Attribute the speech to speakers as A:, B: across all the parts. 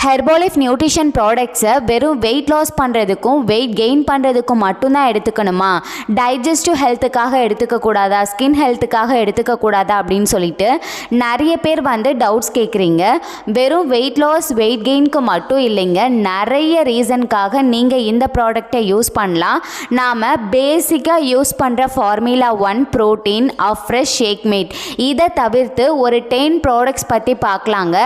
A: ஹெர்போலைஃப் nutrition ப்ராடக்ட்ஸை வெறும் weight loss பண்ணுறதுக்கும் வெயிட் கெயின் பண்ணுறதுக்கும் மட்டும்தான் எடுத்துக்கணுமா, டைஜஸ்டிவ் ஹெல்த்துக்காக எடுத்துக்கக்கூடாதா, ஸ்கின் ஹெல்த்துக்காக எடுத்துக்கக்கூடாதா அப்படின்னு சொல்லிட்டு நிறைய பேர் டவுட்ஸ் கேட்குறீங்க. வெறும் வெயிட் லாஸ் வெயிட் கெயினுக்கு மட்டும் இல்லைங்க, நிறைய ரீசனுக்காக நீங்கள் இந்த ப்ராடக்டை யூஸ் பண்ணலாம். நாம் பேசிக்காக யூஸ் பண்ணுற formula 1 protein fresh shake mate, இதை தவிர்த்து ஒரு 10 ப்ராடக்ட்ஸ் பற்றி பார்க்கலாங்க.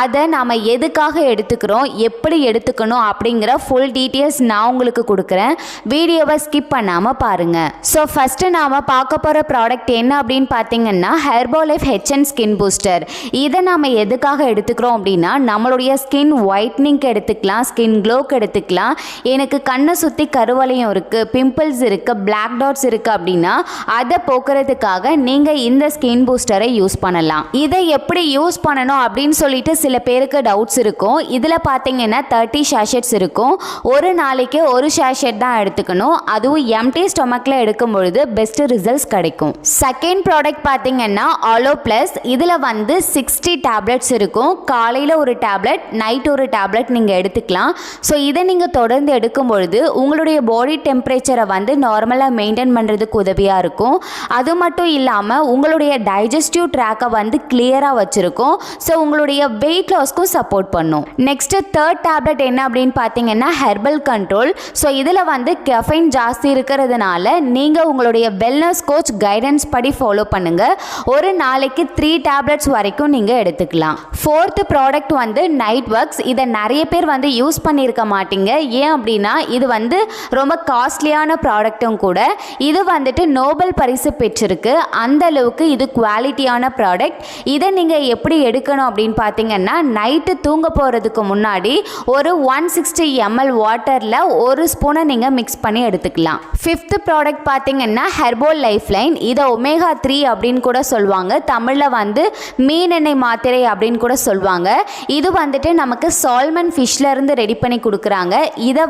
A: அதை நாம் எதுக்காக எடுத்துக்கிறோம், எப்படி எடுத்துக்கணும் அப்படிங்கிற ஃபுல் டீட்டெயில்ஸ் நான் உங்களுக்கு கொடுக்குறேன். வீடியோவை ஸ்கிப் பண்ணாமல் பாருங்கள். ஸோ ஃபஸ்ட்டு நாம் பார்க்க போகிற ப்ராடக்ட் என்ன அப்படின்னு பார்த்தீங்கன்னா ஹெர்போலைஃப் ஹெச்என் ஸ்கின் பூஸ்டர். இதை நாம் எதுக்காக எடுத்துக்கிறோம் அப்படின்னா நம்மளுடைய ஸ்கின் ஒயிட்னிங்க்கு எடுத்துக்கலாம், ஸ்கின் க்ளோக்கு எடுத்துக்கலாம். எனக்கு கண்ணை சுற்றி கருவளையம் இருக்குது, பிம்பிள்ஸ் இருக்குது, பிளாக் டாட்ஸ் இருக்குது அப்படின்னா அதை போக்குறதுக்காக நீங்கள் இந்த ஸ்கின் பூஸ்டரை யூஸ் பண்ணலாம். இதை எப்படி யூஸ் பண்ணணும் அப்படின்னு சொல்லிட்டு சில பேருக்கு டவுட்ஸ் இருக்கும். இதில் பார்த்தீங்கன்னா 30 ஷேஷெட்ஸ் இருக்கும். ஒரு நாளைக்கு ஒரு ஷேஷெட் தான் எடுத்துக்கணும். அதுவும் எம்டி ஸ்டொமக்கில் எடுக்கும் பொழுது பெஸ்ட் ரிசல்ட்ஸ் கிடைக்கும். செகண்ட் ப்ராடக்ட் பார்த்தீங்கன்னா ஆலோ ப்ளஸ். இதில் 60 டேப்லெட்ஸ் இருக்கும். காலையில் ஒரு டேப்லெட், நைட் ஒரு டேப்லெட் நீங்கள் எடுத்துக்கலாம். ஸோ இதை நீங்கள் தொடர்ந்து எடுக்கும் பொழுது உங்களுடைய பாடி டெம்பரேச்சரை நார்மலாக மெயின்டைன் பண்ணுறதுக்கு உதவியாக இருக்கும். அது மட்டும் இல்லாமல் உங்களுடைய டைஜஸ்டிவ் ட்ராக்கை கிளியராக வச்சுருக்கும். ஸோ உங்களுடைய வெயிட் லாஸ்க்கும் சப்போர்ட் பண்ணும். நெக்ஸ்ட் தேர்ட் டேப்லெட் என்ன அப்படின்னு பார்த்தீங்கன்னா ஹெர்பல் கண்ட்ரோல். ஸோ இதில் கெஃபைன் ஜாஸ்தி இருக்கிறதுனால நீங்கள் உங்களுடைய வெல்னஸ் கோச் கைடன்ஸ் படி ஃபாலோ பண்ணுங்கள். ஒரு நாளைக்கு 3 டேப்லெட்ஸ் வரைக்கும் நீங்கள் எடுத்துக்கலாம். Fourth product night works. இதை நிறைய பேர் யூஸ் பண்ணியிருக்க மாட்டீங்க. ஏன் அப்படின்னா இது ரொம்ப காஸ்ட்லியான ப்ராடக்ட்டும் கூட. இது நோபல் பரிசு பெற்றிருக்கு. அந்த அளவுக்கு இது குவாலிட்டியான ப்ராடக்ட். இதை நீங்கள் எப்படி எடுக்கணும் அப்படின்னு பார்த்தீங்கன்னா நைட்டு தூங்க போகிறதுக்கு முன்னாடி ஒரு 160 ml வாட்டரில் ஒரு ஸ்பூனை நீங்கள் மிக்ஸ் பண்ணி எடுத்துக்கலாம். ஃபிஃப்த் ப்ராடக்ட் பார்த்தீங்கன்னா ஹெர்பல் லைஃப் லைன். இதை ஒமேகா 3 அப்படின்னு கூட சொல்லுவாங்க. தமிழில் மீன் எண்ணெய் மாத்திரை அப்படின்னு கூட சொல்லுவாங்க. இது நமக்கு சால்மன் ஃபிஷ்லேருந்து ரெடி பண்ணி கொடுக்குறாங்க. இதை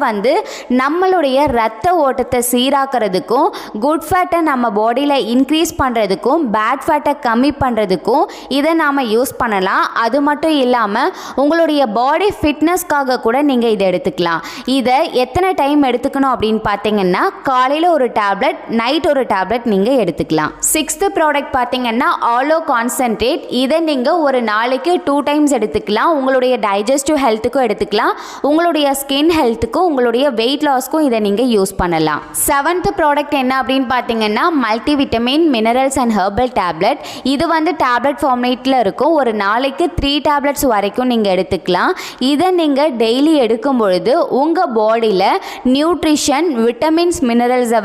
A: நம்மளுடைய ரத்த ஓட்டத்தை சீராக்கிறதுக்கும் குட் ஃபேட்டை நம்ம பாடியில் இன்க்ரீஸ் பண்ணுறதுக்கும் பேட் ஃபேட்டை கம்மி பண்ணுறதுக்கும் இதை நாம் யூஸ் பண்ணலாம். அது மட்டும் இல்லாமல் உங்களுடைய பாடி ஃபிட்னஸ்க்காக கூட நீங்கள் இதை எடுத்துக்கலாம். இதை எத்தனை டைம் எடுத்துக்கணும் அப்படின்னு பார்த்தீங்கன்னா காலையில் ஒரு டேப்லெட், நைட் ஒரு டேப்லெட் நீங்கள் எடுத்துக்கலாம். சிக்ஸ்த் ப்ராடக்ட் பார்த்தீங்கன்னா ஆலோ கான்சன்ட்ரேட். இதை நீங்கள் ஒரு நாளைக்கு 2 டைம்ஸ் எடுத்துக்கலாம். உங்களுடைய டைஜஸ்டிவ் ஹெல்த்துக்கும் எடுத்துக்கலாம், உங்களுடைய ஸ்கின் ஹெல்த்துக்கும் உங்களுடைய வெயிட் லாஸ்க்கும் இதை நீங்கள் யூஸ் பண்ணலாம். செவன்த் ப்ராடக்ட் என்ன அப்படின்னு பார்த்தீங்கன்னா multi vitamin minerals and herbal tablet. இது டேப்லெட் ஃபார்மேட்டில் இருக்கும். ஒரு நாளைக்கு 3 டேப்லெட்ஸ் வரைக்கும் நீங்கள் எடுத்துக்கலாம். இதை நீங்கள் டெய்லி எடுக்கும் பொழுது உங்கள் பாடியில் நியூட்ரிஷன், விட்டமின்ஸ், மினரல்ஸை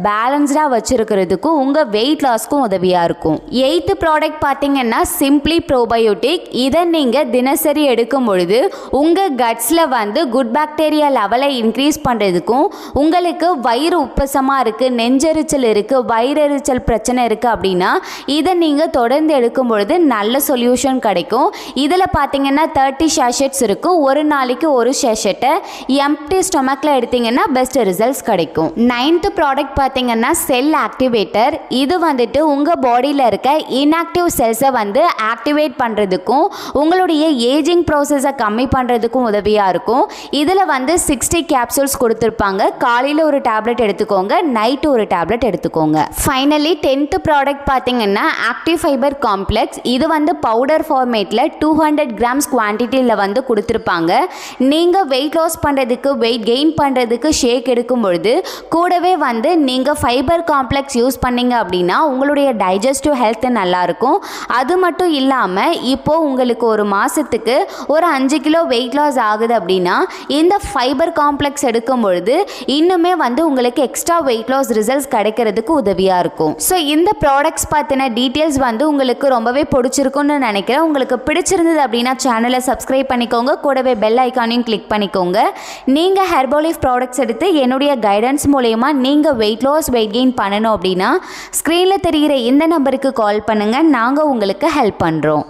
A: பேலன்ஸ்டாக வச்சுருக்கிறதுக்கும் உங்கள் வெயிட் லாஸ்க்கும் உதவியாக இருக்கும். எய்த்து ப்ராடக்ட் பார்த்தீங்கன்னா சிம்பிளி ப்ரோபயோட்டிக். இதை நீங்கள் தினசரி எடுக்கும் பொழுது உங்கள் கட்ஸில் குட் பாக்டீரியா லெவலை இன்க்ரீஸ் பண்ணுறதுக்கும் உங்களுக்கு வயிறு உப்பசமாக இருக்குது, நெஞ்செரிச்சல் இருக்குது, வயிறெரிச்சல் பிரச்சனை இருக்குது அப்படின்னா இதை நீங்கள் தொடர்ந்து எடுக்கும் பொழுது நல்ல சொல்யூஷன் கிடைக்கும். இதில் பார்த்தீங்கன்னா 30 ஷேஷெட்ஸ் இருக்கும். ஒரு நாளைக்கு ஒரு ஷேஷெட்டை எம்டி ஸ்டொமக்கில் எடுத்தீங்கன்னா பெஸ்ட் ரிசல்ட்ஸ் கிடைக்கும். 9th ப்ராடக்ட் பார்த்தீங்கன்னா செல் ஆக்டிவேட்டர். இது உங்கள் பாடியில் இருக்க இன்ஆக்டிவ் செல்ஸை ஆக்டிவேட் பண்ணுறதுக்கும் உங்களுடைய ஏஜிங் ப்ராசஸை கம்மி பண்ணுறதுக்கும் உதவியாக இருக்கும். இதில் 60 கேப்சூல்ஸ் கொடுத்துருப்பாங்க. காலையில் ஒரு டேப்லெட் எடுத்துக்கோங்க, நைட்டு ஒரு டேப்லெட் எடுத்துக்கோங்க. ஃபைனலி 10th ப்ராடக்ட் பார்த்தீங்கன்னா ஆக்டிவ் ஃபைபர் காம்ப்ளெக்ஸ். இது பவுடர் ஃபார்மேட்டில் 200 கிராம்ஸ் குவான்டிட்டியில் கொடுத்துருப்பாங்க. நீங்கள் வெயிட் லாஸ் பண்ணுறதுக்கு வெயிட் கெயின் பண்ணுறதுக்கு ஷேக் எடுக்கும் பொழுது கூடவே நீங்கள் ஃபைபர் காம்ப்ளெக்ஸ் யூஸ் பண்ணீங்க அப்படின்னா உங்களுடைய டைஜஸ்டிவ் ஹெல்த் நல்லாயிருக்கும். அது மட்டும் இல்லாமல் இப்போது உங்களுக்கு ஒரு மாதத்துக்கு ஒரு 5 கிலோ வெயிட் லாஸ் ஆகுது அப்படின்னா இந்த ஃபைபர் காம்ப்ளெக்ஸ் எடுக்கும் பொழுது இன்னுமே உங்களுக்கு எக்ஸ்ட்ரா வெயிட் லாஸ் ரிசல்ட்ஸ் கிடைக்கிறதுக்கு உதவியாக இருக்கும். ஸோ இந்த ப்ராடக்ட்ஸ் பற்றின டீட்டெயில்ஸ் உங்களுக்கு ரொம்பவே பிடிச்சிருக்குன்னு நினைக்கிறேன். உங்களுக்கு பிடிச்சிருந்தது அப்படின்னா சேனலை சப்ஸ்கிரைப் பண்ணிக்கோங்க, கூடவே பெல் ஐக்கானையும் கிளிக் பண்ணிக்கோங்க. நீங்கள் ஹெர்பலைஃப் ப்ராடக்ட்ஸ் எடுத்து என்னுடைய கைடன்ஸ் மூலயமா நீங்கள் வெயிட் லாஸ் வெயிட் கெயின் பண்ணணும் அப்படின்னா ஸ்க்ரீனில் தெரிகிற இந்த நம்பருக்கு கால் பண்ணுங்கள். நாங்கள் உங்களுக்கு ஹெல்ப் பண்ணுறோம்.